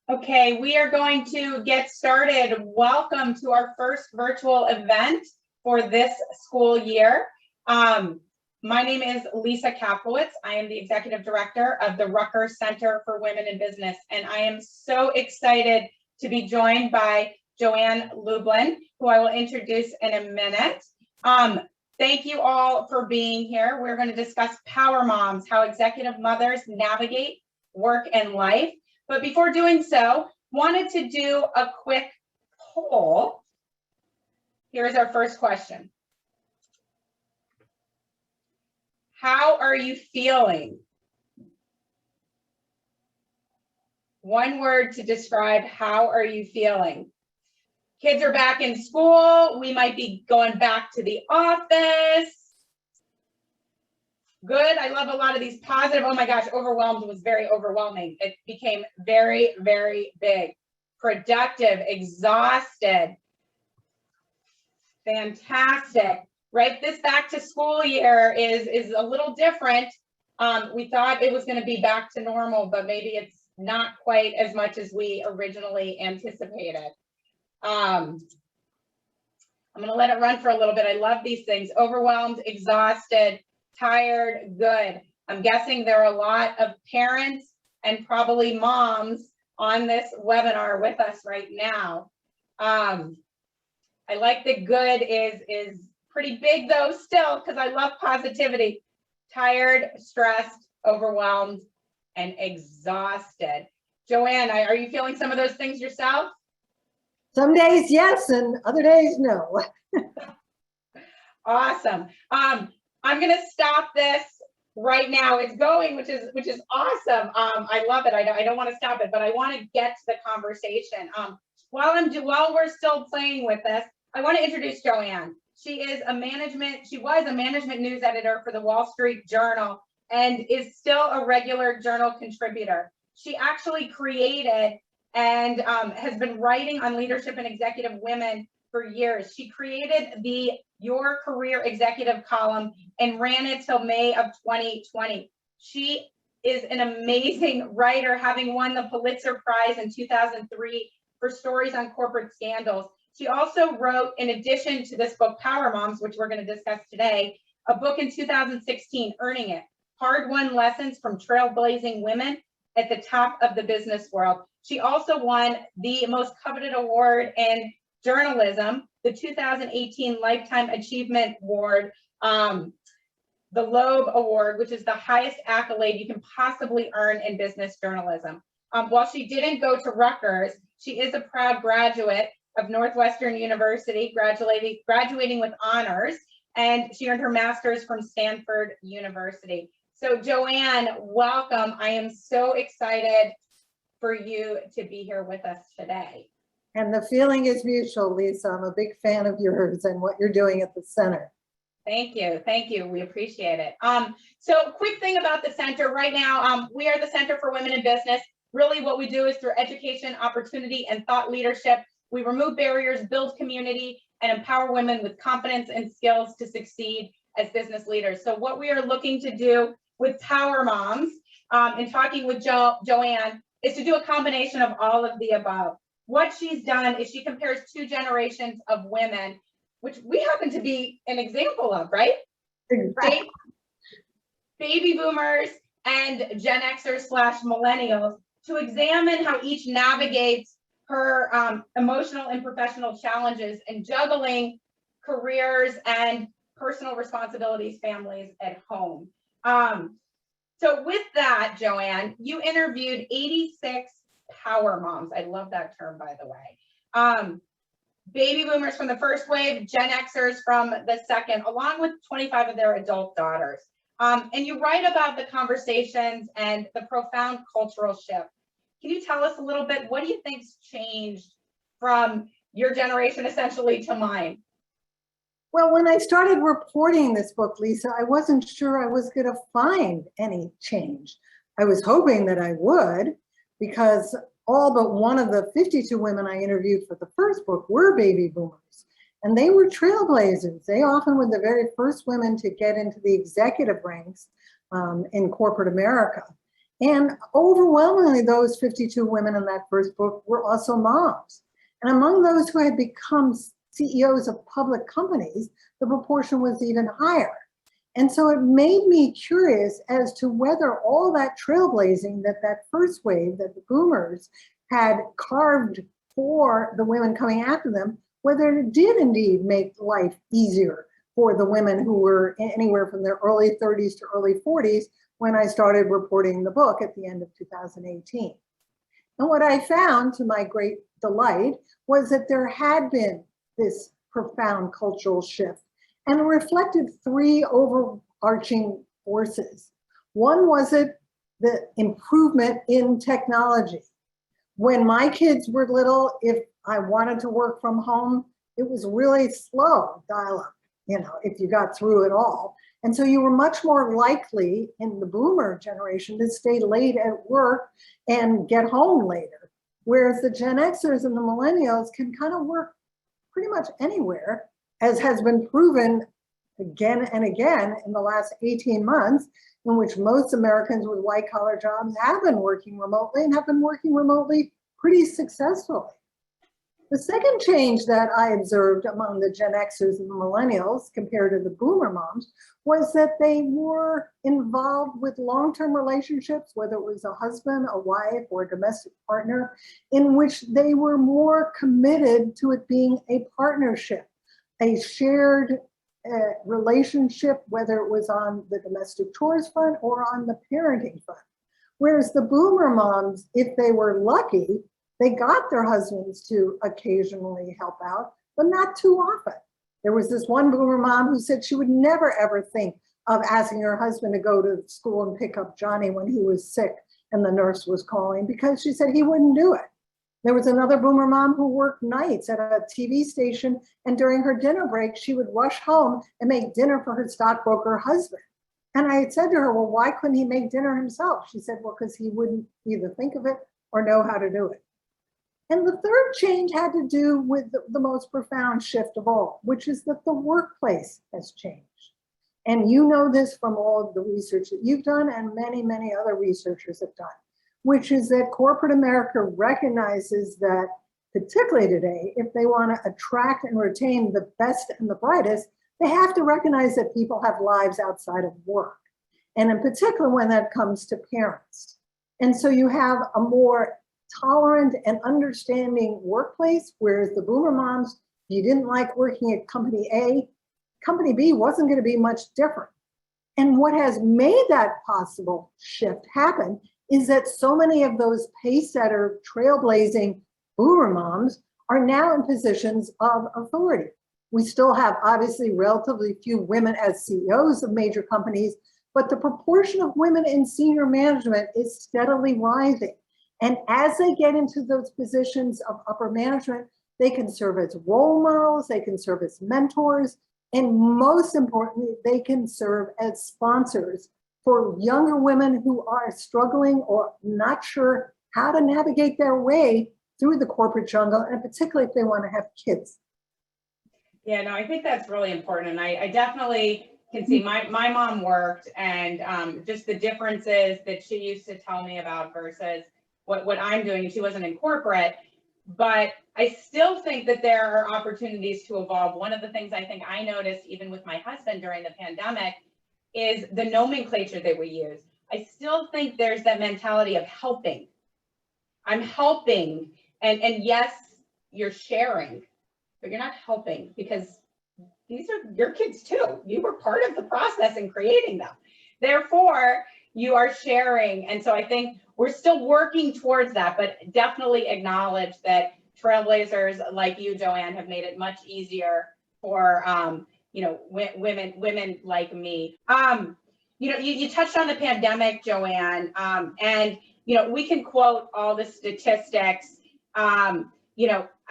Okay, we are going to get started. Welcome to our first virtual event for this school year. My name is Lisa Kaplowitz. I am the Executive Director of the Rutgers Center for Women in Business, and I am so excited to be joined by Joann Lublin, who I will introduce in a minute. Thank you all for being here. We're going to discuss Power Moms, how executive mothers navigate work and life. But before doing so, wanted to do a quick poll. Here's our first question. How are you feeling? One word to describe how are you feeling? Kids are back in school. We might be going back to the office. Good. I love a lot of these positive. Oh my gosh, overwhelmed was very overwhelming. It became very, very big. Productive, exhausted. Fantastic. Right? This back to school year is a little different. We thought it was going to be back to normal, but maybe it's not quite as much as we originally anticipated. I'm going to let it run for a little bit. I love these things. Overwhelmed, exhausted, tired, good. I'm guessing there are a lot of parents and probably moms on this webinar with us right now. I like the good is pretty big though still, because I love positivity. Tired, stressed, overwhelmed, and exhausted. Joann, are you feeling some of those things yourself? Some days yes, and other days no. Awesome. I'm going to stop this right now. It's going, which is awesome. I love it. I don't want to stop it, but I want to get to the conversation. While we're still playing with this, I want to introduce Joann. She was a management news editor for the Wall Street Journal and is still a regular journal contributor. She actually created and has been writing on leadership and executive women for years. She created the Your Career Executive column and ran it till May of 2020. She is an amazing writer, having won the Pulitzer Prize in 2003 for stories on corporate scandals. She also wrote, in addition to this book, Power Moms, which we're going to discuss today, a book in 2016, Earning It, Hard-Won Lessons from Trailblazing Women at the Top of the Business World. She also won the most coveted award in journalism, the 2018 Lifetime Achievement Award, the Loeb Award, which is the highest accolade you can possibly earn in business journalism. While she didn't go to Rutgers, she is a proud graduate of Northwestern University, graduating with honors, and she earned her master's from Stanford University. So Joann, welcome. I am so excited for you to be here with us today. And the feeling is mutual, Lisa. I'm a big fan of yours and what you're doing at the center. Thank you. Thank you. We appreciate it. So quick thing about the center right now, we are the Center for Women in Business. Really what we do is through education, opportunity, and thought leadership, we remove barriers, build community, and empower women with confidence and skills to succeed as business leaders. So what we are looking to do with Power Moms, and talking with Joann, is to do a combination of all of the above. What she's done is she compares two generations of women, which we happen to be an example of, right? Exactly. Baby boomers and Gen Xers / millennials, to examine how each navigates her emotional and professional challenges and juggling careers and personal responsibilities, families at home. So with that, Joann, you interviewed 86 Power Moms. I love that term, by the way. Baby boomers from the first wave, Gen Xers from the second, along with 25 of their adult daughters. And you write about the conversations and the profound cultural shift. Can you tell us a little bit, what do you think's changed from your generation essentially to mine? Well, when I started reporting this book, Lisa, I wasn't sure I was going to find any change. I was hoping that I would, because all but one of the 52 women I interviewed for the first book were baby boomers, and they were trailblazers. They often were the very first women to get into the executive ranks in corporate America. And overwhelmingly, those 52 women in that first book were also moms. And among those who had become CEOs of public companies, the proportion was even higher. And so it made me curious as to whether all that trailblazing that first wave, that the boomers had carved for the women coming after them, whether it did indeed make life easier for the women who were anywhere from their early 30s to early 40s when I started reporting the book at the end of 2018. And what I found, to my great delight, was that there had been this profound cultural shift, and it reflected three overarching forces. One was the improvement in technology. When my kids were little, if I wanted to work from home, it was really slow dial-up, if you got through it all. And so you were much more likely in the boomer generation to stay late at work and get home later. Whereas the Gen Xers and the millennials can kind of work pretty much anywhere, as has been proven again and again in the last 18 months, in which most Americans with white collar jobs have been working remotely and have been working remotely pretty successfully. The second change that I observed among the Gen Xers and the millennials compared to the boomer moms was that they were involved with long-term relationships, whether it was a husband, a wife, or a domestic partner, in which they were more committed to it being a partnership, a shared relationship, whether it was on the domestic chores front or on the parenting front. Whereas the boomer moms, if they were lucky, they got their husbands to occasionally help out, but not too often. There was this one boomer mom who said she would never ever think of asking her husband to go to school and pick up Johnny when he was sick and the nurse was calling, because she said he wouldn't do it. There was another boomer mom who worked nights at a TV station, and during her dinner break, she would rush home and make dinner for her stockbroker husband. And I had said to her, well, why couldn't he make dinner himself? She said, well, because he wouldn't either think of it or know how to do it. And the third change had to do with the most profound shift of all, which is that the workplace has changed. And you know this from all of the research that you've done and many, many other researchers have done, which is that corporate America recognizes that, particularly today, if they want to attract and retain the best and the brightest, they have to recognize that people have lives outside of work. And in particular, when that comes to parents. And so you have a more tolerant and understanding workplace, whereas the boomer moms, if you didn't like working at company A, company B wasn't going to be much different. And what has made that possible shift happen is that so many of those pace-setter, trailblazing boomer moms are now in positions of authority. We still have obviously relatively few women as CEOs of major companies, but the proportion of women in senior management is steadily rising. And as they get into those positions of upper management, they can serve as role models, they can serve as mentors, and most importantly, they can serve as sponsors for younger women who are struggling or not sure how to navigate their way through the corporate jungle, and particularly if they want to have kids. Yeah, no, I think that's really important. And I definitely can see my mom worked, and just the differences that she used to tell me about versus what I'm doing. She wasn't in corporate, but I still think that there are opportunities to evolve. One of the things I think I noticed even with my husband during the pandemic is the nomenclature that we use. I still think there's that mentality of helping. I'm helping, and yes, you're sharing, but you're not helping because these are your kids too. You were part of the process in creating them. Therefore, you are sharing. And so I think we're still working towards that, but definitely acknowledge that trailblazers like you, Joann, have made it much easier for women like me. You touched on the pandemic, Joann, and we can quote all the statistics. I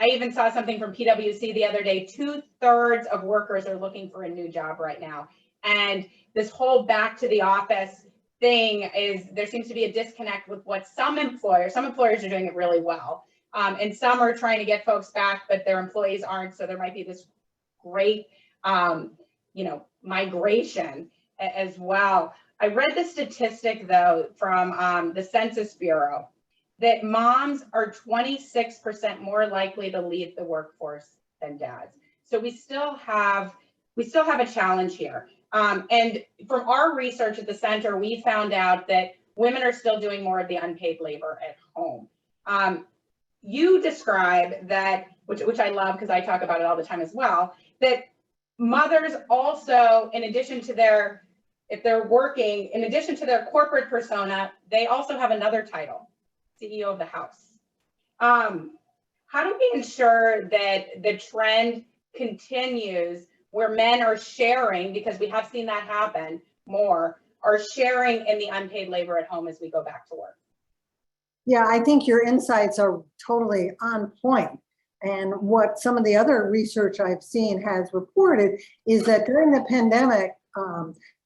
even saw something from PwC the other day. 2/3 of workers are looking for a new job right now. And this whole back to the office thing is, there seems to be a disconnect with what some employers are doing it really well. And some are trying to get folks back, but their employees aren't. So there might be this great, migration as well. I read the statistic though from the Census Bureau that moms are 26% more likely to leave the workforce than dads. So we still have a challenge here. And from our research at the center, we found out that women are still doing more of the unpaid labor at home. You describe that, which I love because I talk about it all the time as well, that mothers also, in addition to their, if they're working, in addition to their corporate persona, they also have another title, CEO of the house. How do we ensure that the trend continues where men are sharing, because we have seen that happen more, are sharing in the unpaid labor at home as we go back to work? Yeah, I think your insights are totally on point. And what some of the other research I've seen has reported is that during the pandemic,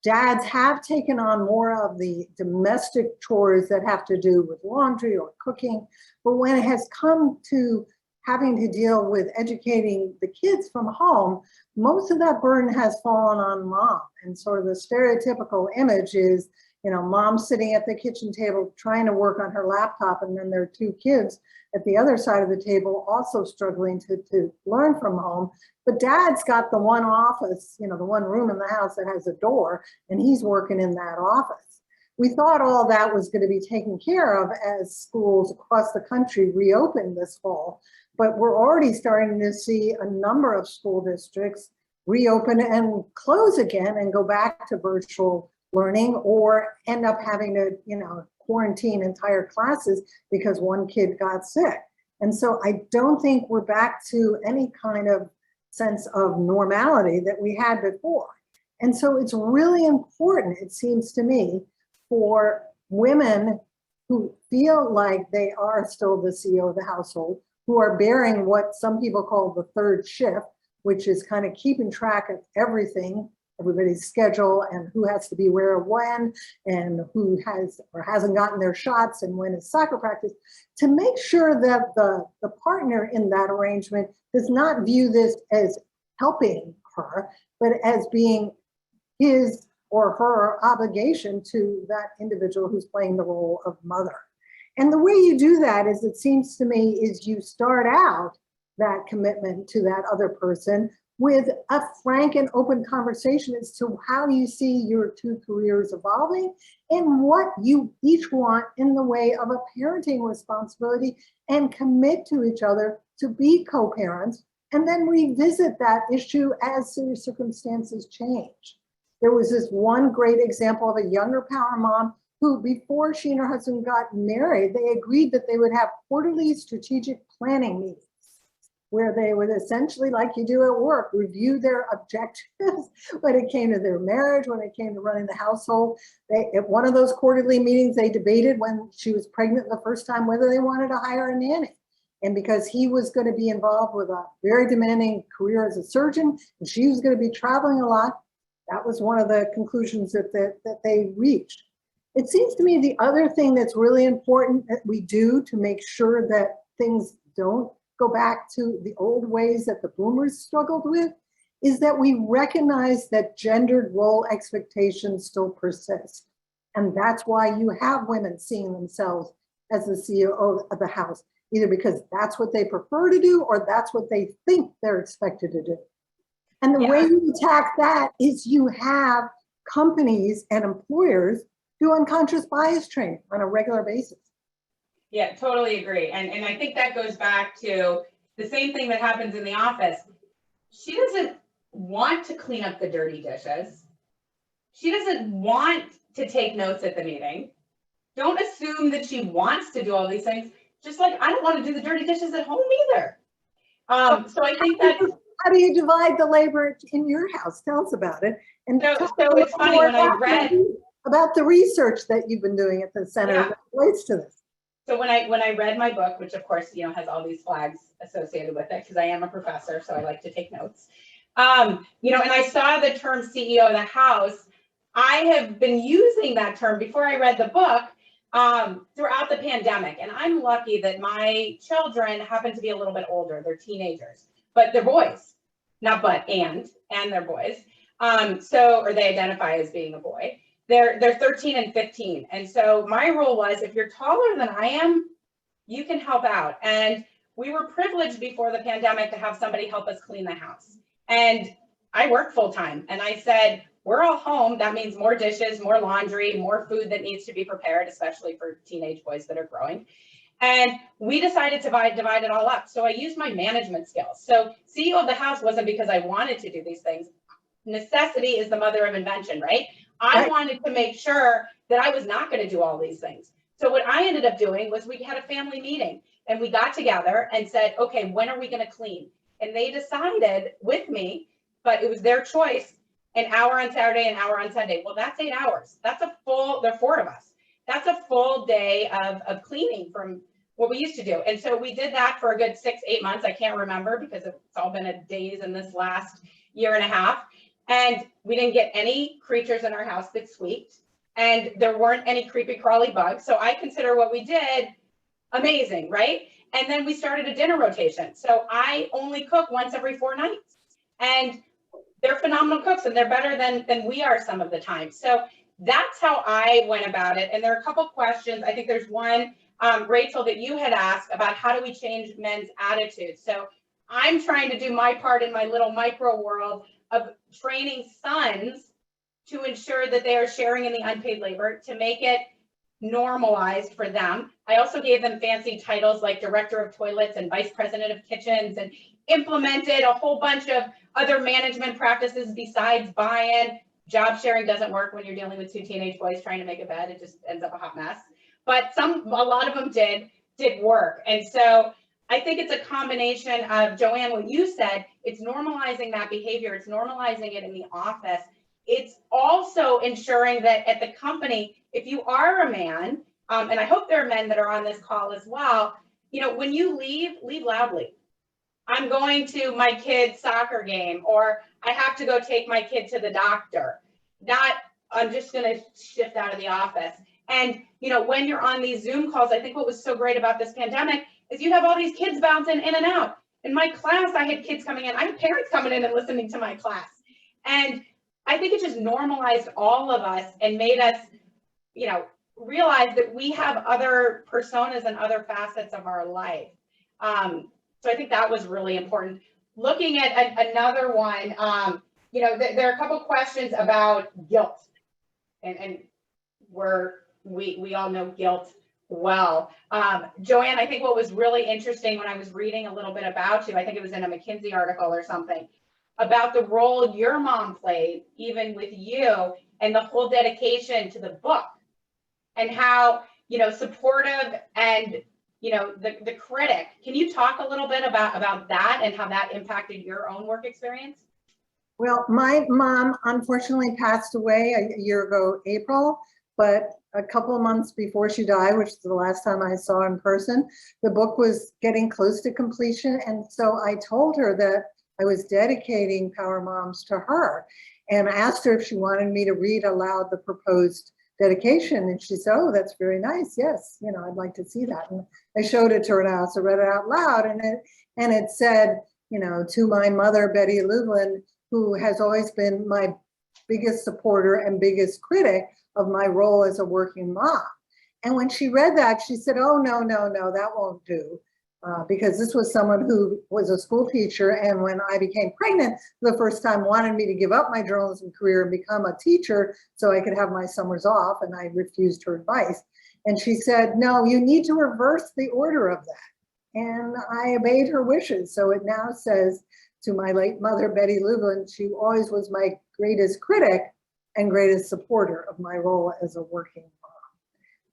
dads have taken on more of the domestic chores that have to do with laundry or cooking. But when it has come to having to deal with educating the kids from home, most of that burden has fallen on mom. And sort of the stereotypical image is, you know, mom sitting at the kitchen table trying to work on her laptop, and then there are two kids at the other side of the table also struggling to learn from home. But dad's got the one office, you know, the one room in the house that has a door, and he's working in that office. We thought all that was going to be taken care of as schools across the country reopened this fall, but we're already starting to see a number of school districts reopen and close again and go back to virtual learning, or end up having to, you know, quarantine entire classes because one kid got sick. And so I don't think we're back to any kind of sense of normality that we had before. And so it's really important, it seems to me, for women who feel like they are still the CEO of the household, who are bearing what some people call the third shift, which is kind of keeping track of everything, everybody's schedule and who has to be where when, and who has or hasn't gotten their shots and when is soccer practice, to make sure that the partner in that arrangement does not view this as helping her, but as being his or her obligation to that individual who's playing the role of mother. And the way you do that is, it seems to me, is you start out that commitment to that other person with a frank and open conversation as to how you see your two careers evolving and what you each want in the way of a parenting responsibility, and commit to each other to be co-parents, and then revisit that issue as circumstances change. There was this one great example of a younger power mom who, before she and her husband got married, they agreed that they would have quarterly strategic planning meetings, where they would essentially, like you do at work, review their objectives when it came to their marriage, when it came to running the household. At one of those quarterly meetings, they debated, when she was pregnant the first time, whether they wanted to hire a nanny. And because he was going to be involved with a very demanding career as a surgeon, and she was going to be traveling a lot, that was one of the conclusions that they reached. It seems to me the other thing that's really important that we do to make sure that things don't go back to the old ways that the boomers struggled with is that we recognize that gendered role expectations still persist. And that's why you have women seeing themselves as the CEO of the house, either because that's what they prefer to do or that's what they think they're expected to do. And the way you attack that is you have companies and employers do unconscious bias training on a regular basis. Yeah, totally agree. And I think that goes back to the same thing that happens in the office. She doesn't want to clean up the dirty dishes. She doesn't want to take notes at the meeting. Don't assume that she wants to do all these things. Just like I don't want to do the dirty dishes at home either. So I think that's... How do you divide the labor in your house? Tell us about it. And so it's funny, when I read about the research that you've been doing at the center that relates to this. So when I read my book, which of course, you know, has all these flags associated with it, because I am a professor, so I like to take notes. You know, and I saw the term CEO of the house. I have been using that term before I read the book throughout the pandemic. And I'm lucky that my children happen to be a little bit older. They're teenagers, but they're boys, not but, and they're boys. Or they identify as being a boy. they're 13 and 15. And so my rule was, if you're taller than I am, you can help out. And we were privileged before the pandemic to have somebody help us clean the house. And I work full time. And I said, we're all home. That means more dishes, more laundry, more food that needs to be prepared, especially for teenage boys that are growing. And we decided to divide it all up. So I used my management skills. So CEO of the house wasn't because I wanted to do these things. Necessity is the mother of invention, right? I wanted to make sure that I was not going to do all these things. So what I ended up doing was we had a family meeting and we got together and said, okay, when are we going to clean? And they decided with me, but it was their choice, an hour on Saturday, an hour on Sunday. Well, that's 8 hours. That's a full, there are 4 of us. That's a full day of cleaning from what we used to do. And so we did that for a good 6-8 months. I can't remember because it's all been a days in this last year and a half. And we didn't get any creatures in our house that squeaked. And there weren't any creepy crawly bugs. So I consider what we did amazing, right? And then we started a dinner rotation. So I only cook once every 4 nights. And they're phenomenal cooks and they're better than we are some of the time. So that's how I went about it. And there are a couple questions. I think there's one, Rachel, that you had asked about how do we change men's attitudes. So I'm trying to do my part in my little micro world of training sons to ensure that they are sharing in the unpaid labor, to make it normalized for them. I also gave them fancy titles like director of toilets and vice president of kitchens, and implemented a whole bunch of other management practices besides buy-in. Job sharing doesn't work when you're dealing with 2 teenage boys trying to make a bed. It just ends up a hot mess. But a lot of them did work. And so I think it's a combination of, Joann, what you said, it's normalizing that behavior. It's normalizing it in the office. It's also ensuring that at the company, if you are a man, and I hope there are men that are on this call as well, you know, when you leave loudly. I'm going to my kid's soccer game, or I have to go take my kid to the doctor. Not, I'm just going to shift out of the office. And, you know, when you're on these Zoom calls, I think what was so great about this pandemic is you have all these kids bouncing in and out. In my class, I had kids coming in. I had parents coming in and listening to my class. And I think it just normalized all of us and made us, you know, realize that we have other personas and other facets of our life. So I think that was really important. Looking at another one, you know, there are a couple questions about guilt, and we all know guilt well. Joann, I think what was really interesting when I was reading a little bit about you, I think it was in a McKinsey article or something, about the role your mom played, even with you, and the whole dedication to the book, and how, you know, supportive and, you know, the critic. Can you talk a little bit about that and how that impacted your own work experience? Well, my mom unfortunately passed away a year ago, April, but a couple of months before she died, which is the last time I saw her in person, the book was getting close to completion. And so I told her that I was dedicating Power Moms to her, and I asked her if she wanted me to read aloud the proposed dedication. And she said, oh, that's very nice. Yes, you know, I'd like to see that. And I showed it to her now, so read it out loud. And it said, you know, to my mother, Betty Lublin, who has always been my biggest supporter and biggest critic of my role as a working mom. And when she read that, she said, oh, no, that won't do. Because this was someone who was a school teacher, and when I became pregnant for the first time, wanted me to give up my journalism career and become a teacher so I could have my summers off, and I refused her advice. And she said, no, you need to reverse the order of that. And I obeyed her wishes. So it now says, to my late mother, Betty Lublin, she always was my greatest critic and greatest supporter of my role as a working mom.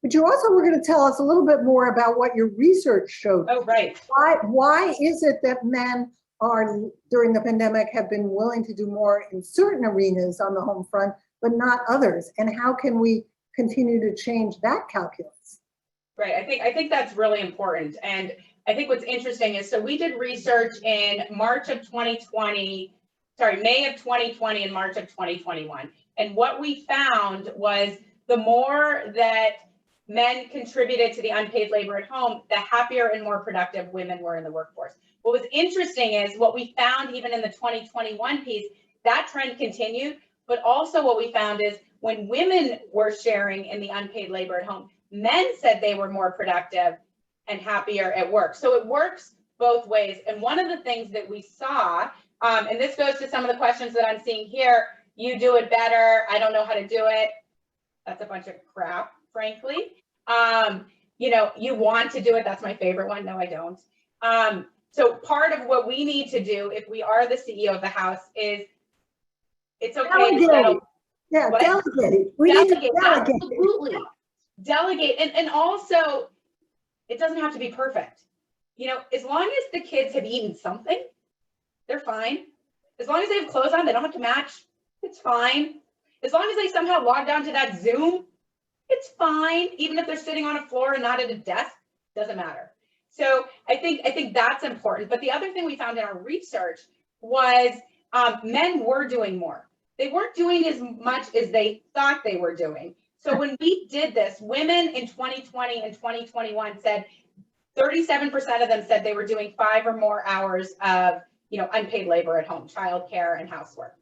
But you also were going to tell us a little bit more about what your research showed. Oh, right. Why is it that men are, during the pandemic, have been willing to do more in certain arenas on the home front, but not others? And how can we continue to change that calculus? Right. I think that's really important. And I think what's interesting is, so we did research in March of 2020, May of 2020 and March of 2021. And what we found was the more that men contributed to the unpaid labor at home, the happier and more productive women were in the workforce. What was interesting is what we found even in the 2021 piece, that trend continued, but also what we found is when women were sharing in the unpaid labor at home, men said they were more productive and happier at work. So it works both ways. And one of the things that we saw, and this goes to some of the questions that I'm seeing here, you do it better, I don't know how to do it. That's a bunch of crap, frankly. You know, you want to do it, that's my favorite one. No, I don't. So part of what we need to do if we are the CEO of the house is, it's okay to settle. Yeah, What? delegate. We need to delegate. Absolutely. Delegate. And also, it doesn't have to be perfect. You know, as long as the kids have eaten something, they're fine. As long as they have clothes on, they don't have to match, it's fine. As long as they somehow log on to that Zoom, it's fine. Even if they're sitting on a floor and not at a desk, doesn't matter. So I think that's important. But the other thing we found in our research was men were doing more. They weren't doing as much as they thought they were doing. So when we did this, women in 2020 and 2021 said 37% of them said they were doing 5 or more hours of, you know, unpaid labor at home, childcare and housework.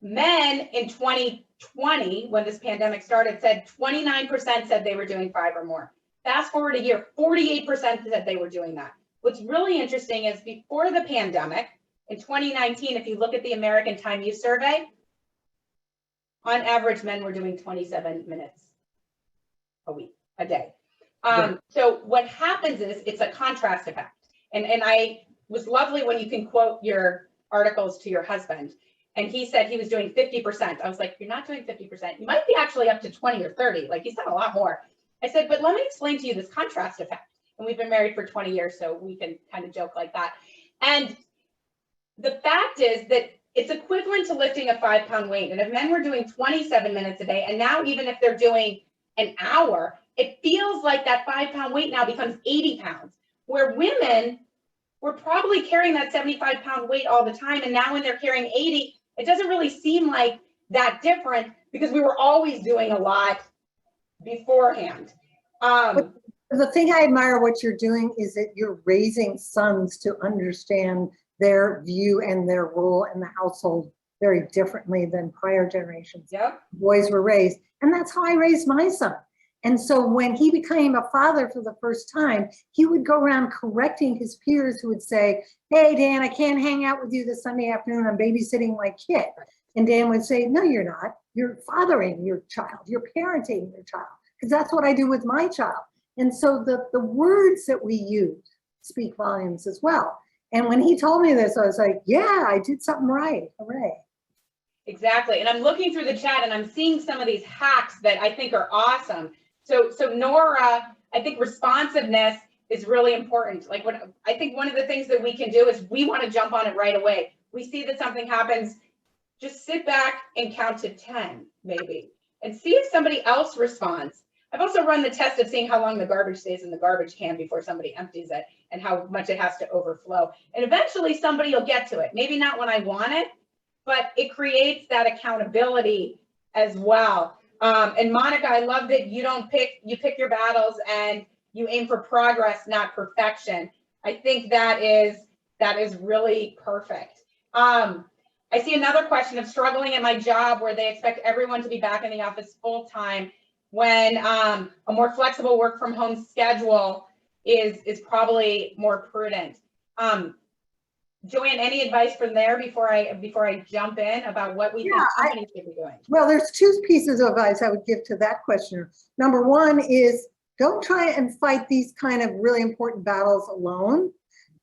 Men in 2020, when this pandemic started, said 29% said they were doing 5 or more. Fast forward a year, 48% said they were doing that. What's really interesting is before the pandemic, in 2019, if you look at the American Time Use Survey, on average, men were doing 27 minutes a day. So what happens is it's a contrast effect. And I was lovely when you can quote your articles to your husband. And he said he was doing 50%. I was like, you're not doing 50%. You might be actually up to 20 or 30. Like, he's done a lot more. I said, but let me explain to you this contrast effect. And we've been married for 20 years, so we can kind of joke like that. And the fact is that it's equivalent to lifting a 5-pound weight. And if men were doing 27 minutes a day, and now even if they're doing an hour, it feels like that 5-pound weight now becomes 80 pounds, where women were probably carrying that 75-pound weight all the time. And now when they're carrying 80, it doesn't really seem like that different because we were always doing a lot beforehand. The thing I admire what you're doing is that you're raising sons to understand their view and their role in the household very differently than prior generations. Yep. Boys were raised, and that's how I raised my son. And so when he became a father for the first time, he would go around correcting his peers who would say, hey, Dan, I can't hang out with you this Sunday afternoon. I'm babysitting my kid. And Dan would say, no, you're not. You're fathering your child. You're parenting your child. Because that's what I do with my child. And so the words that we use speak volumes as well. And when he told me this, I was like, yeah, I did something right. Hooray. Exactly. And I'm looking through the chat and I'm seeing some of these hacks that I think are awesome. So Nora, I think responsiveness is really important. Like, what I think one of the things that we can do is we want to jump on it right away. We see that something happens, just sit back and count to 10 maybe, and see if somebody else responds. I've also run the test of seeing how long the garbage stays in the garbage can before somebody empties it and how much it has to overflow. And eventually somebody will get to it. Maybe not when I want it, but it creates that accountability as well. And Monica, I love that you pick your battles and you aim for progress, not perfection. I think that is really perfect. I see another question of struggling at my job where they expect everyone to be back in the office full time when a more flexible work from home schedule is probably more prudent. Joann, any advice from there before I jump in about what we think companies should be doing? Well, there's 2 pieces of advice I would give to that questioner. Number 1 is don't try and fight these kind of really important battles alone.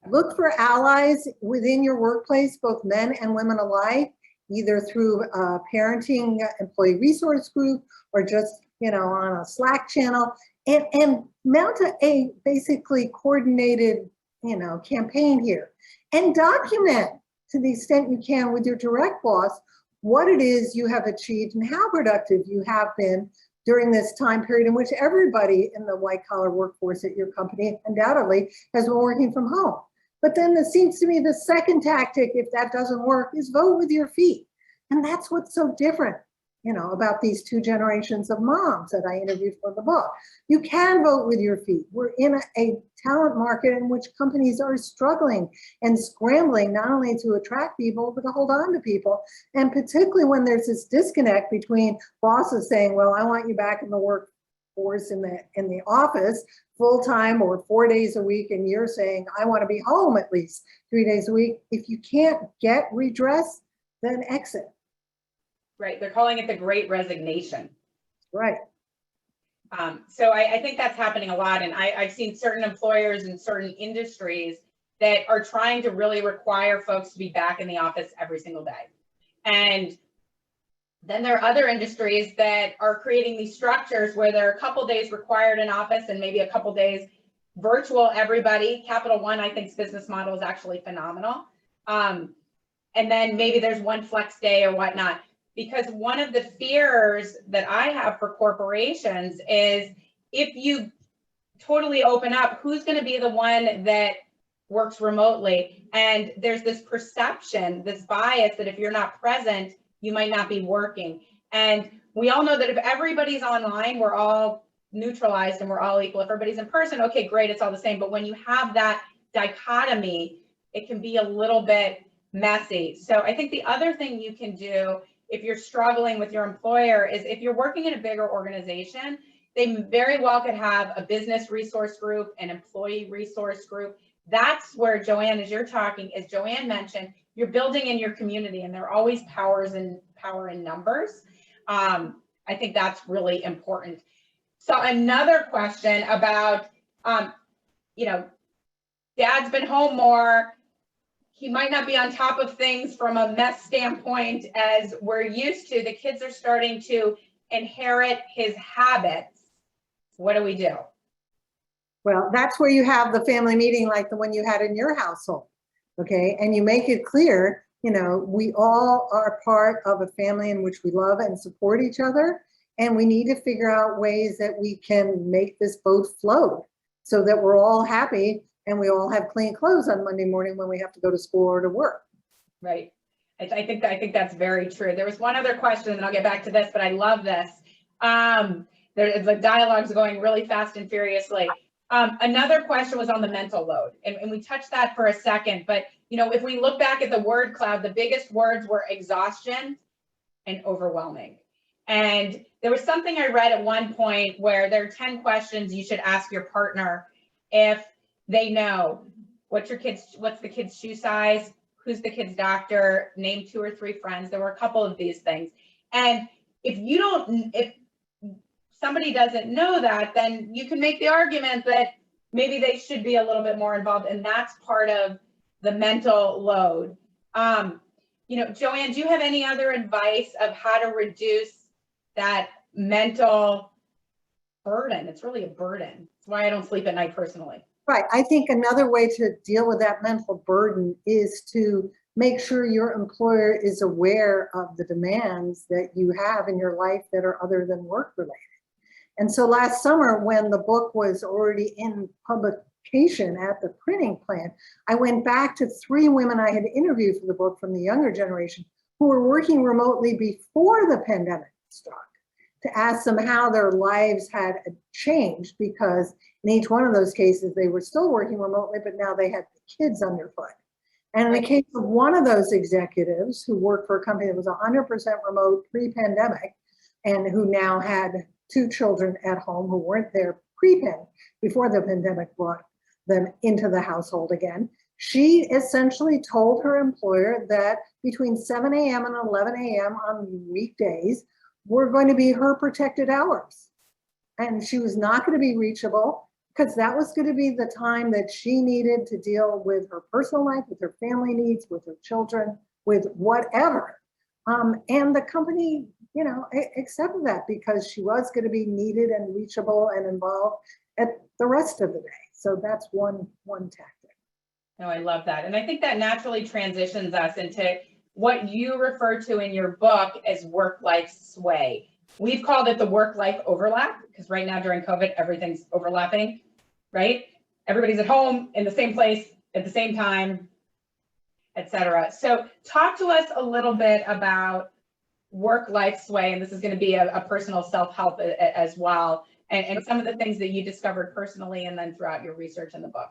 Look for allies within your workplace, both men and women alike, either through a parenting employee resource group or just, on a Slack channel, and mount a basically coordinated, campaign here. And document to the extent you can with your direct boss what it is you have achieved and how productive you have been during this time period in which everybody in the white collar workforce at your company undoubtedly has been working from home. But then it seems to me the second tactic, if that doesn't work, is vote with your feet. And that's what's so different. about these two generations of moms that I interviewed for the book. You can vote with your feet. We're in a talent market in which companies are struggling and scrambling not only to attract people, but to hold on to people. And particularly when there's this disconnect between bosses saying, well, I want you back in the workforce in the office full-time or 4 days a week, and you're saying, I want to be home at least 3 days a week. If you can't get redress, then exit. Right. They're calling it the Great Resignation. Right. So I think that's happening a lot. And I've seen certain employers in certain industries that are trying to really require folks to be back in the office every single day. And then there are other industries that are creating these structures where there are a couple days required in office and maybe a couple days virtual everybody. Capital One, I think's business model is actually phenomenal. And then maybe there's one flex day or whatnot. Because one of the fears that I have for corporations is if you totally open up, who's going to be the one that works remotely? And there's this perception, this bias that if you're not present, you might not be working. And we all know that if everybody's online, we're all neutralized and we're all equal. If everybody's in person, okay, great, it's all the same. But when you have that dichotomy, it can be a little bit messy. So I think the other thing you can do if you're struggling with your employer is if you're working in a bigger organization, they very well could have a business resource group, an employee resource group. That's where Joann, as you're talking, as Joann mentioned, you're building in your community, and there are always power in numbers. I think that's really important. So another question about, dad's been home more. He might not be on top of things from a mess standpoint as we're used to. The kids are starting to inherit his habits. What do we do? Well, that's where you have the family meeting like the one you had in your household, okay? And you make it clear, we all are part of a family in which we love and support each other. And we need to figure out ways that we can make this boat float so that we're all happy and we all have clean clothes on Monday morning when we have to go to school or to work. Right. I think that's very true. There was one other question, and I'll get back to this, but I love this. The dialogue's going really fast and furiously. Another question was on the mental load, and we touched that for a second. But if we look back at the word cloud, the biggest words were exhaustion and overwhelming. And there was something I read at one point where there are 10 questions you should ask your partner if they know what's the kid's shoe size, who's the kid's doctor, name 2 or 3 friends. There were a couple of these things. And if somebody doesn't know that, then you can make the argument that maybe they should be a little bit more involved. And that's part of the mental load. Joann, do you have any other advice of how to reduce that mental burden? It's really a burden. It's why I don't sleep at night personally. Right. I think another way to deal with that mental burden is to make sure your employer is aware of the demands that you have in your life that are other than work related. And so last summer, when the book was already in publication at the printing plant, I went back to 3 women I had interviewed for the book from the younger generation who were working remotely before the pandemic struck, to ask them how their lives had changed, because in each one of those cases, they were still working remotely, but now they had the kids underfoot. And in the case of one of those executives who worked for a company that was 100% remote pre-pandemic and who now had 2 children at home who weren't there before the pandemic brought them into the household again, she essentially told her employer that between 7 a.m. and 11 a.m. on weekdays were going to be her protected hours. And she was not going to be reachable because that was going to be the time that she needed to deal with her personal life, with her family needs, with her children, with whatever. And the company, accepted that because she was going to be needed and reachable and involved at the rest of the day. So that's one tactic. No, I love that. And I think that naturally transitions us into what you refer to in your book as WorkLife Sway. We've called it the work-life overlap because right now during COVID, everything's overlapping, right? Everybody's at home in the same place at the same time, et cetera. So talk to us a little bit about WorkLife Sway, and this is going to be a personal self-help as well, and some of the things that you discovered personally and then throughout your research in the book.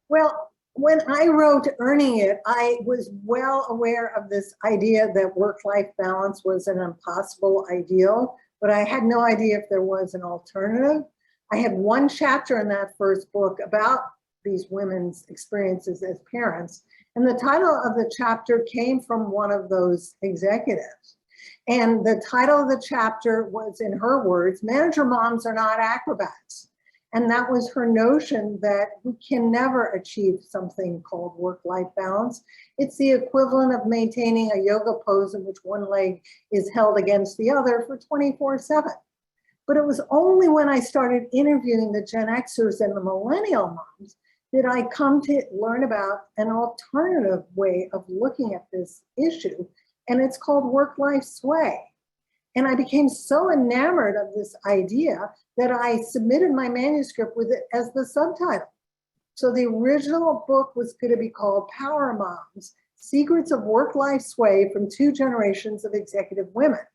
Well, when I wrote Earning It, I was well aware of this idea that work-life balance was an impossible ideal, but I had no idea if there was an alternative. I had one chapter in that first book about these women's experiences as parents, and the title of the chapter came from one of those executives. And the title of the chapter was, in her words, "Manager Moms Are Not Acrobats." And that was her notion that we can never achieve something called work-life balance. It's the equivalent of maintaining a yoga pose in which one leg is held against the other for 24/7. But it was only when I started interviewing the Gen Xers and the millennial moms did I come to learn about an alternative way of looking at this issue, and it's called work-life sway. And I became so enamored of this idea that I submitted my manuscript with it as the subtitle. So the original book was going to be called Power Moms, Secrets of Work-Life Sway from Two Generations of Executive Women.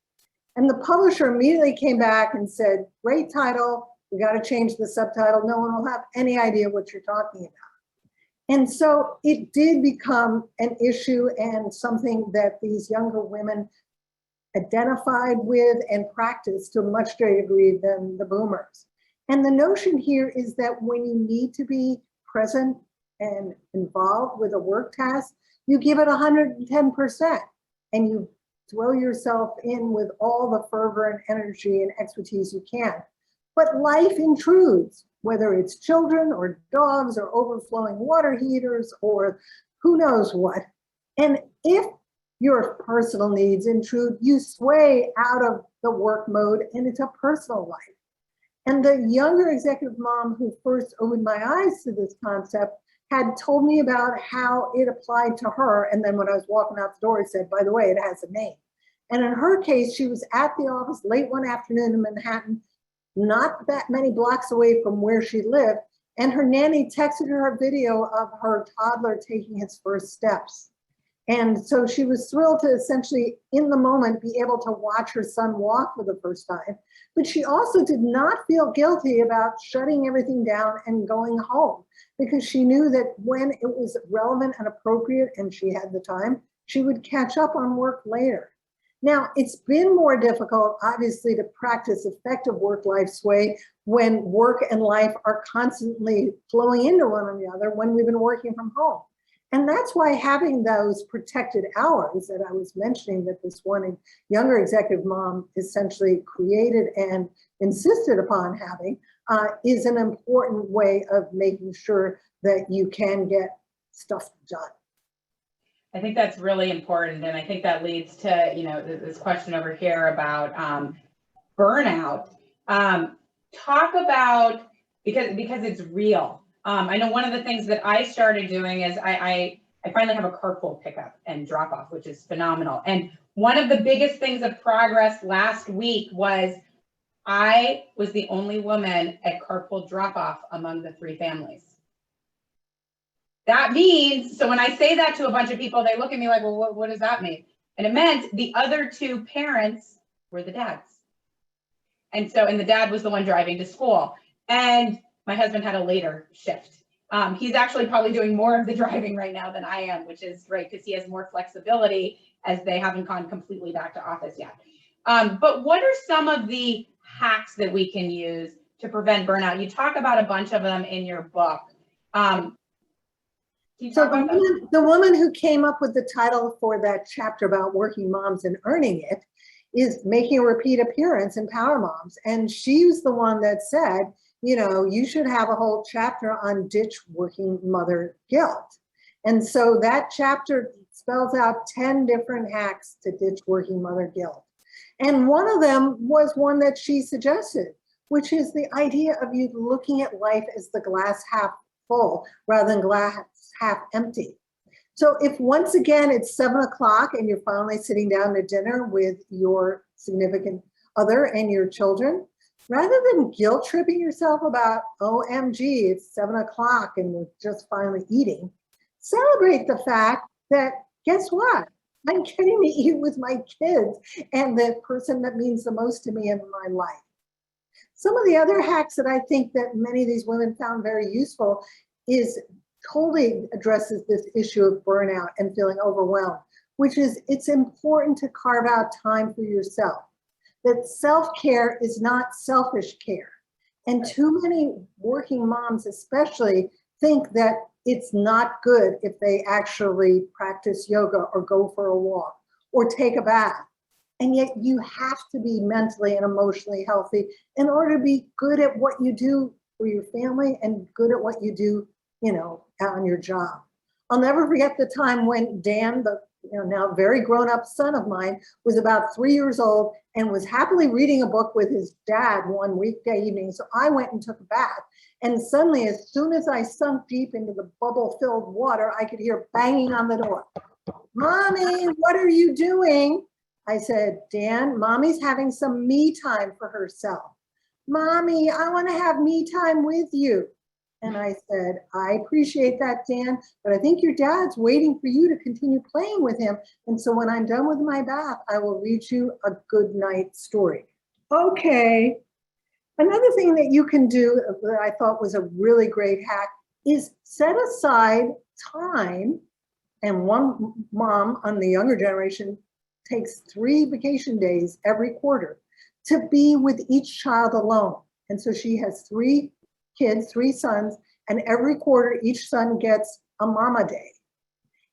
And the publisher immediately came back and said, great title, we got to change the subtitle. No one will have any idea what you're talking about. And so it did become an issue and something that these younger women identified with and practiced to a much greater degree than the boomers. And the notion here is that when you need to be present and involved with a work task, you give it 110% and you throw yourself in with all the fervor and energy and expertise you can. But life intrudes, whether it's children or dogs or overflowing water heaters or who knows what. And if your personal needs intrude, you sway out of the work mode and into personal life. And the younger executive mom who first opened my eyes to this concept had told me about how it applied to her. And then when I was walking out the door, it said, by the way, it has a name. And in her case, she was at the office late one afternoon in Manhattan, not that many blocks away from where she lived. And her nanny texted her a video of her toddler taking his first steps. And so she was thrilled to essentially, in the moment, be able to watch her son walk for the first time. But she also did not feel guilty about shutting everything down and going home, because she knew that when it was relevant and appropriate and she had the time, she would catch up on work later. Now, it's been more difficult, obviously, to practice effective work-life sway when work and life are constantly flowing into one another when we've been working from home. And that's why having those protected hours that I was mentioning that this one younger executive mom essentially created and insisted upon having is an important way of making sure that you can get stuff done. I think that's really important. And I think that leads to, this question over here about burnout. Talk about, because it's real. I know one of the things that I started doing is I finally have a carpool pickup and drop off, which is phenomenal. And one of the biggest things of progress last week was I was the only woman at carpool drop off among the 3 families. That means, so when I say that to a bunch of people, they look at me like, well, what does that mean? And it meant the other 2 parents were the dads. And the dad was the one driving to school. And my husband had a later shift. He's actually probably doing more of the driving right now than I am, which is great because he has more flexibility as they haven't gone completely back to office yet. But what are some of the hacks that we can use to prevent burnout? You talk about a bunch of them in your book. So the woman who came up with the title for that chapter about working moms and earning it is making a repeat appearance in Power Moms. And she was the one that said, you should have a whole chapter on ditch working mother guilt. And so that chapter spells out 10 different hacks to ditch working mother guilt. And one of them was one that she suggested, which is the idea of you looking at life as the glass half full rather than glass half empty. So if once again it's 7 o'clock and you're finally sitting down to dinner with your significant other and your children, rather than guilt tripping yourself about, OMG, it's 7 o'clock and we're just finally eating, celebrate the fact that, guess what? I'm getting to eat with my kids and the person that means the most to me in my life. Some of the other hacks that I think that many of these women found very useful is totally addresses this issue of burnout and feeling overwhelmed, which is it's important to carve out time for yourself. That self-care is not selfish care. And too many working moms especially think that it's not good if they actually practice yoga or go for a walk or take a bath. And yet you have to be mentally and emotionally healthy in order to be good at what you do for your family and good at what you do, on your job. I'll never forget the time when Dan, the now very grown-up son of mine, was about 3 years old and was happily reading a book with his dad one weekday evening. So I went and took a bath. And suddenly, as soon as I sunk deep into the bubble-filled water, I could hear banging on the door. "Mommy, what are you doing?" I said, "Dan, Mommy's having some me time for herself." "Mommy, I want to have me time with you." And I said, "I appreciate that, Dan, but I think your dad's waiting for you to continue playing with him. And so when I'm done with my bath, I will read you a good night story." Okay. Another thing that you can do that I thought was a really great hack is set aside time. And one mom on the younger generation takes 3 vacation days every quarter to be with each child alone. And so she has 3 kids, 3 sons, and every quarter each son gets a mama day.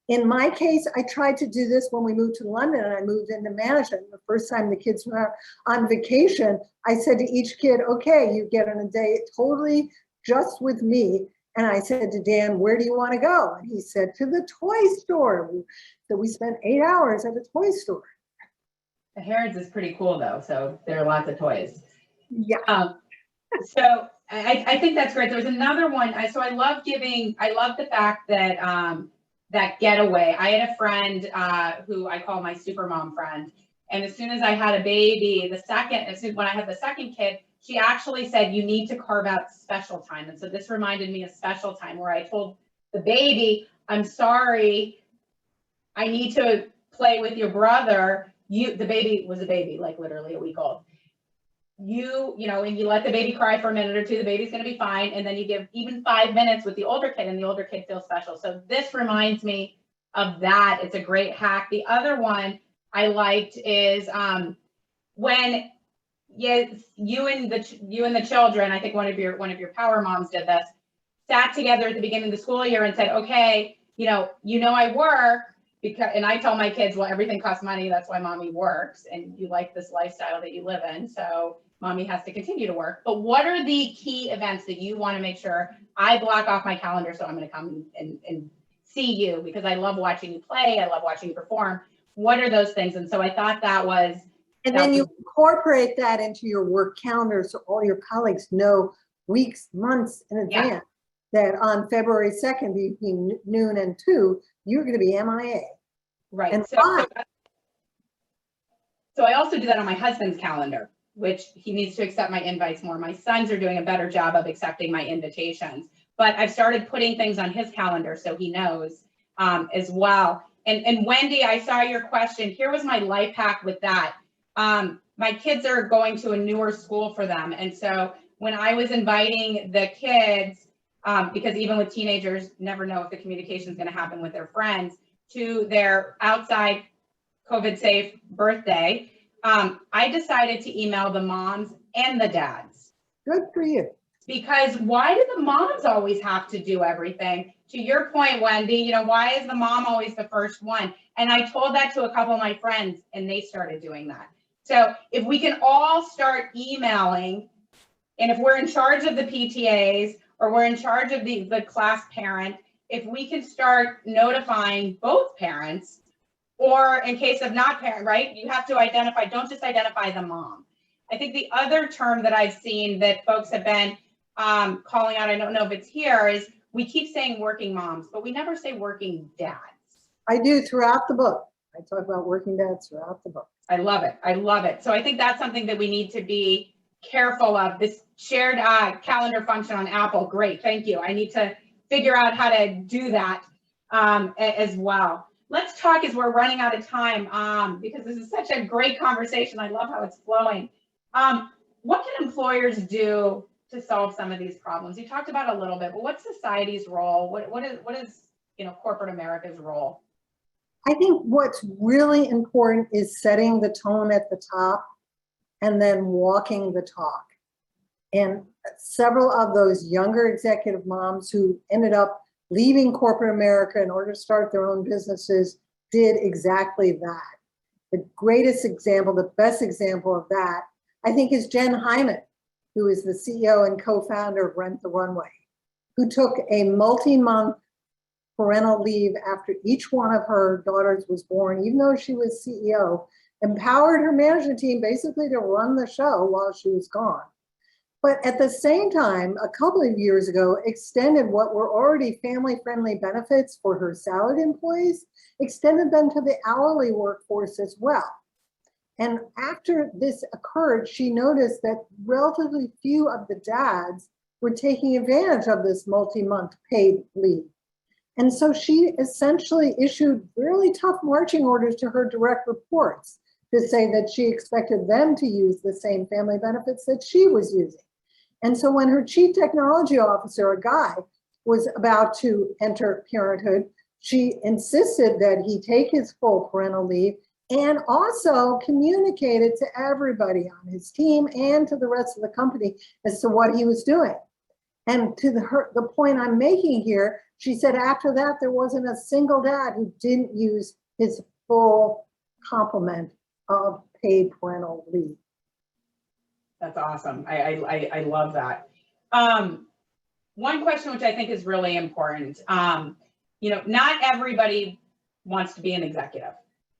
In my case, I tried to do this when we moved to London and I moved into management. The first time the kids were on vacation, I said to each kid, "Okay, you get on a day totally just with me." And I said to Dan, "Where do you want to go?" And he said, "To the toy store." So we spent 8 hours at the toy store. The Harrods is pretty cool though, so there are lots of toys. Yeah. So I think that's great. There's another one. I love the fact that that getaway. I had a friend who I call my super mom friend. And as soon as I had a baby, when I had the second kid, she actually said, "You need to carve out special time." And so this reminded me of special time where I told the baby, "I'm sorry, I need to play with your brother." The baby was a baby, like literally a week old. And you let the baby cry for a minute or two, the baby's going to be fine. And then you give even 5 minutes with the older kid and the older kid feels special. So this reminds me of that. It's a great hack. The other one I liked is when you and the children, I think one of your power moms did this, sat together at the beginning of the school year and said, "Okay, I work." And I tell my kids, well, everything costs money. That's why mommy works. And you like this lifestyle that you live in. So mommy has to continue to work. But what are the key events that you want to make sure I block off my calendar? So I'm going to come and see you because I love watching you play. I love watching you perform. What are those things? And so I thought that was. And then you incorporate that into your work calendar so all your colleagues know weeks, months in advance that on February 2nd between noon and 2, you're going to be MIA. Right. And so I also do that on my husband's calendar, which he needs to accept my invites more. My sons are doing a better job of accepting my invitations, but I've started putting things on his calendar so he knows as well. And Wendy, I saw your question. Here was my life hack with that. My kids are going to a newer school for them. And so when I was inviting the kids, because even with teenagers, never know if the communication is going to happen with their friends, to their outside COVID safe birthday, I decided to email the moms and the dads. Good for you. Because why do the moms always have to do everything? To your point, Wendy, why is the mom always the first one? And I told that to a couple of my friends and they started doing that. So if we can all start emailing, and if we're in charge of the PTAs or we're in charge of the class parent, if we can start notifying both parents, or in case of not parent, right? You have to identify, don't just identify the mom. I think the other term that I've seen that folks have been calling out, I don't know if it's here, is we keep saying working moms, but we never say working dads. I do throughout the book. I talk about working dads throughout the book. I love it. I love it. So I think that's something that we need to be careful of. This shared calendar function on Apple, great, thank you. I need to figure out how to do that as well. let's talk as we're running out of time, because this is such a great conversation. I love how it's flowing. What can employers do to solve some of these problems? You talked about a little bit, but what's society's role? What is corporate America's role? I think what's really important is setting the tone at the top and then walking the talk. And several of those younger executive moms who ended up leaving corporate America in order to start their own businesses did exactly that. The greatest example, the best example of that, I think, is Jen Hyman, who is the CEO and co-founder of Rent the Runway, who took a multi-month parental leave after each one of her daughters was born, even though she was CEO, empowered her management team basically to run the show while she was gone. But at the same time, a couple of years ago, extended what were already family-friendly benefits for her salaried employees, extended them to the hourly workforce as well. And after this occurred, she noticed that relatively few of the dads were taking advantage of this multi-month paid leave. And so she essentially issued really tough marching orders to her direct reports to say that she expected them to use the same family benefits that she was using. And so when her chief technology officer, a guy, was about to enter parenthood, she insisted that he take his full parental leave and also communicated to everybody on his team and to the rest of the company as to what he was doing. And to the point I'm making here, she said after that, there wasn't a single dad who didn't use his full complement of paid parental leave. That's awesome. I love that. One question which I think is really important. Not everybody wants to be an executive.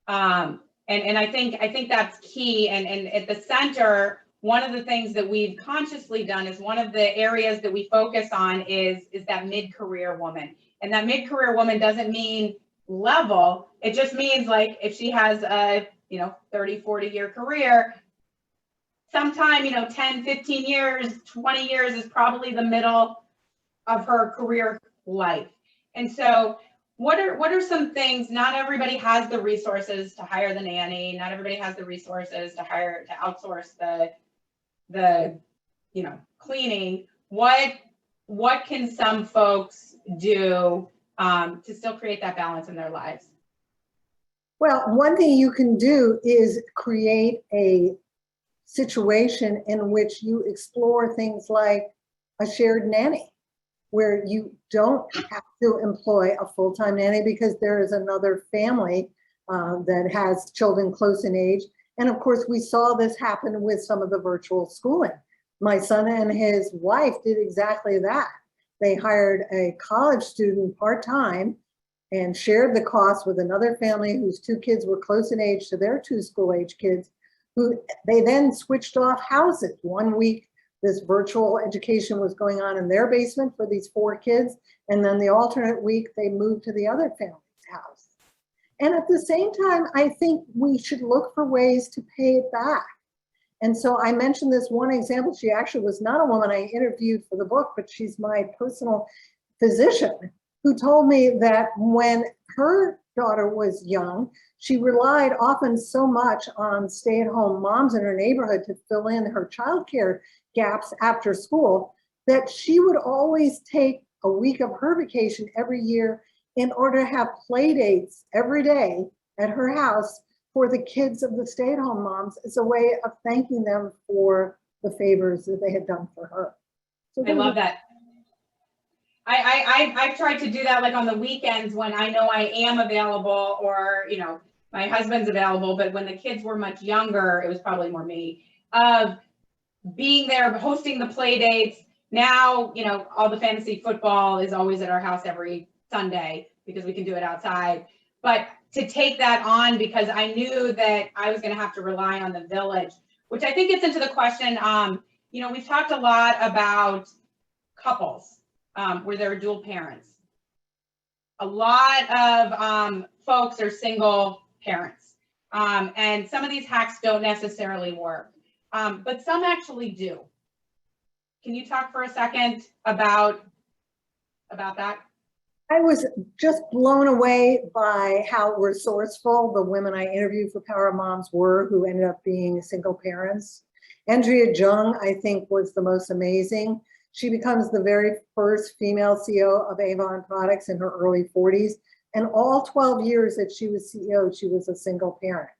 And I think that's key. And at the center, one of the things that we've consciously done is one of the areas that we focus on is that mid-career woman. And that mid-career woman doesn't mean level. It just means like if she has a 30, 40-year career, sometime 10, 15 years, 20 years is probably the middle of her career life. And so what are some things? Not everybody has the resources to hire the nanny. Not everybody has the resources to outsource the cleaning. What can some folks do to still create that balance in their lives? Well, one thing you can do is create a situation in which you explore things like a shared nanny, where you don't have to employ a full-time nanny because there is another family that has children close in age. And of course, we saw this happen with some of the virtual schooling. My son and his wife did exactly that. They hired a college student part-time and shared the cost with another family whose two kids were close in age to their two school-age kids, who they then switched off houses. 1 week, this virtual education was going on in their basement for these 4 kids, and then the alternate week, they moved to the other family's house. And at the same time, I think we should look for ways to pay it back. And so I mentioned this one example. She actually was not a woman I interviewed for the book, but she's my personal physician, who told me that when her daughter was young, she relied often so much on stay-at-home moms in her neighborhood to fill in her childcare gaps after school, that she would always take a week of her vacation every year in order to have play dates every day at her house for the kids of the stay-at-home moms as a way of thanking them for the favors that they had done for her. So I love that. I've tried to do that like on the weekends when I know I am available, or my husband's available, but when the kids were much younger, it was probably more me, of being there, hosting the play dates. Now, all the fantasy football is always at our house every Sunday because we can do it outside. But to take that on, because I knew that I was going to have to rely on the village, which I think gets into the question, we've talked a lot about couples where there are dual parents. A lot of folks are single parents, and some of these hacks don't necessarily work, but some actually do. Can you talk for a second about that? I was just blown away by how resourceful the women I interviewed for Power Moms were, who ended up being single parents. Andrea Jung, I think, was the most amazing. She becomes the very first female CEO of Avon Products in her early 40s. And all 12 years that she was CEO, she was a single parent.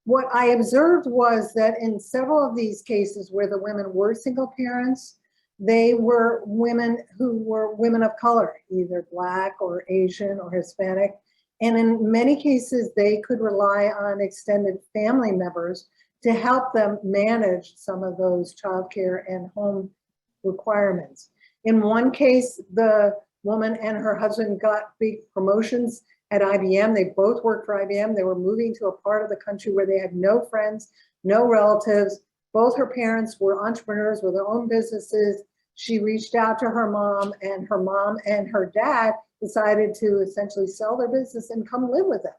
What I observed was that in several of these cases where the women were single parents, they were women who were women of color, either Black or Asian or Hispanic. And in many cases, they could rely on extended family members to help them manage some of those childcare and home requirements. In one case, the woman and her husband got big promotions at IBM. They both worked for IBM. They were moving to a part of the country where they had no friends, no relatives. Both her parents were entrepreneurs with their own businesses. She reached out to her mom and her dad decided to essentially sell their business and come live with them.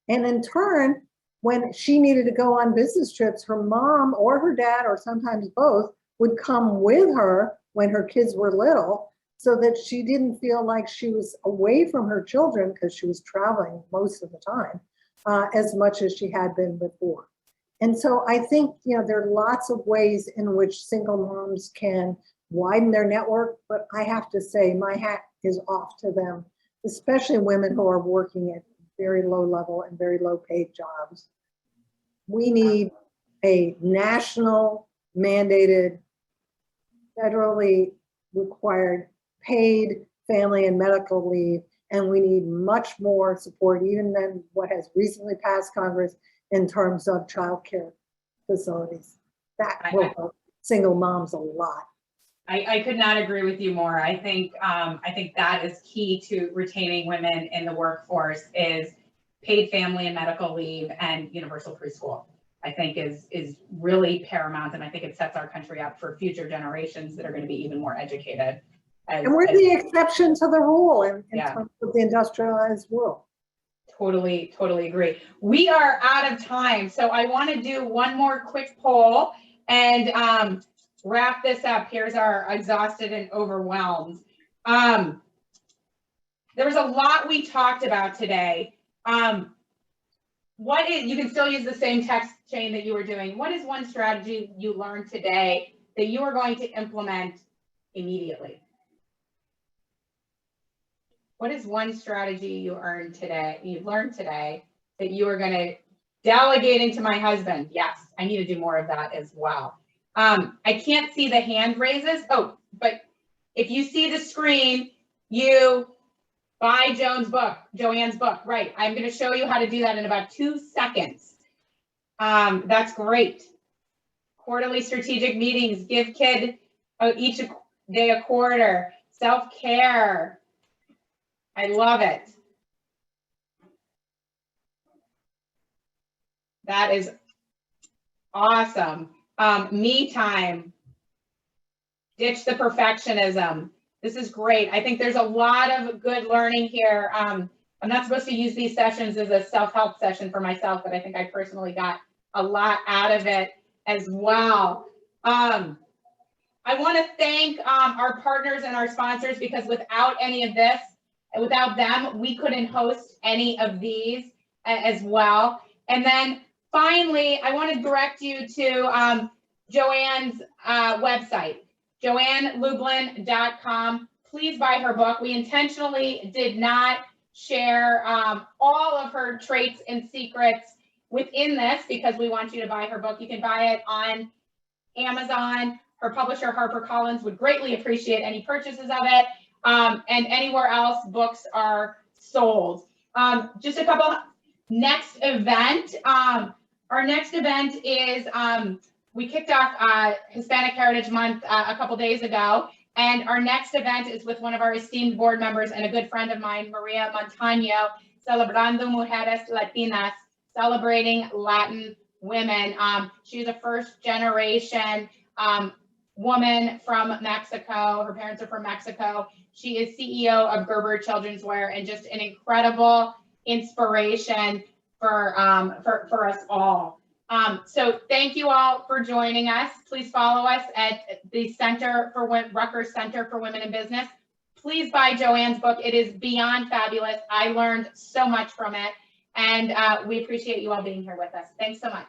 And in turn, when she needed to go on business trips, her mom or her dad, or sometimes both, would come with her when her kids were little, so that she didn't feel like she was away from her children, because she was traveling most of the time, as much as she had been before. And so I think, there are lots of ways in which single moms can widen their network, but I have to say my hat is off to them, especially women who are working at very low level and very low paid jobs. We need a national mandated, federally required paid family and medical leave, and we need much more support even than what has recently passed Congress in terms of childcare facilities. That will help single moms a lot. I could not agree with you more. I think that is key to retaining women in the workforce is paid family and medical leave and universal preschool. I think is really paramount, and I think it sets our country up for future generations that are going to be even more educated. And we're the exception to the rule in terms of the industrialized world. Totally agree. We are out of time, so I want to do one more quick poll and wrap this up. Here's our exhausted and overwhelmed. There was a lot we talked about today. You can still use the same text chain that you were doing. What is one strategy you learned today that you are going to implement immediately? What is one strategy you've learned today that you are going to delegate into my husband? Yes, I need to do more of that as well. I can't see the hand raises. Oh, but if you see the screen, you buy Joann's book. Right. I'm going to show you how to do that in about 2 seconds. That's great. Quarterly strategic meetings, give kid each day a quarter, self-care. I love it. That is awesome. Me time. Ditch the perfectionism. This is great. I think there's a lot of good learning here. I'm not supposed to use these sessions as a self-help session for myself, but I think I personally got a lot out of it as well. I want to thank our partners and our sponsors, because without any of this, without them, we couldn't host any of these as well. And then finally, I want to direct you to Joann's website, JoannLublin.com. Please buy her book. We intentionally did not share all of her traits and secrets within this because we want you to buy her book. You can buy it on Amazon. Her publisher, HarperCollins, would greatly appreciate any purchases of it. And anywhere else books are sold. Just a couple next event. Our next event is we kicked off Hispanic Heritage Month a couple days ago, and our next event is with one of our esteemed board members and a good friend of mine, Maria Montaño, Celebrando Mujeres Latinas, celebrating Latin women. She's a first-generation woman from Mexico. Her parents are from Mexico. She is CEO of Gerber Children's Wear and just an incredible inspiration for us all. So thank you all for joining us. Please follow us at the Rutgers Center for Women in Business. please buy Joann's book. It is beyond fabulous. I learned so much from it, and we appreciate you all being here with us. Thanks so much.